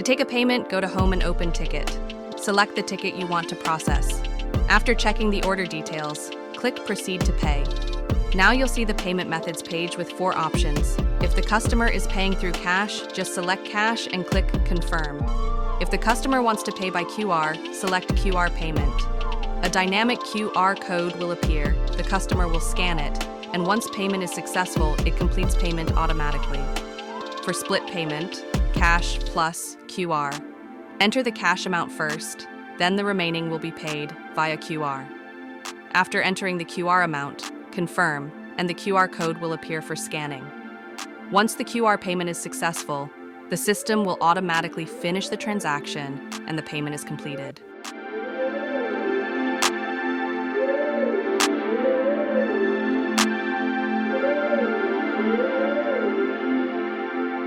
To take a payment, go to Home and open Ticket. Select the ticket you want to process. After checking the order details, click Proceed to Pay. Now you'll see the payment methods page with 4 options. If the customer is paying through cash, just select cash and click Confirm. If the customer wants to pay by QR, select QR payment. A dynamic QR code will appear, the customer will scan it, and once payment is successful, it completes payment automatically. For split payment, cash plus QR. Enter the cash amount first, then the remaining will be paid via QR. After entering the QR amount, confirm, and the QR code will appear for scanning. Once the QR payment is successful, the system will automatically finish the transaction and the payment is completed.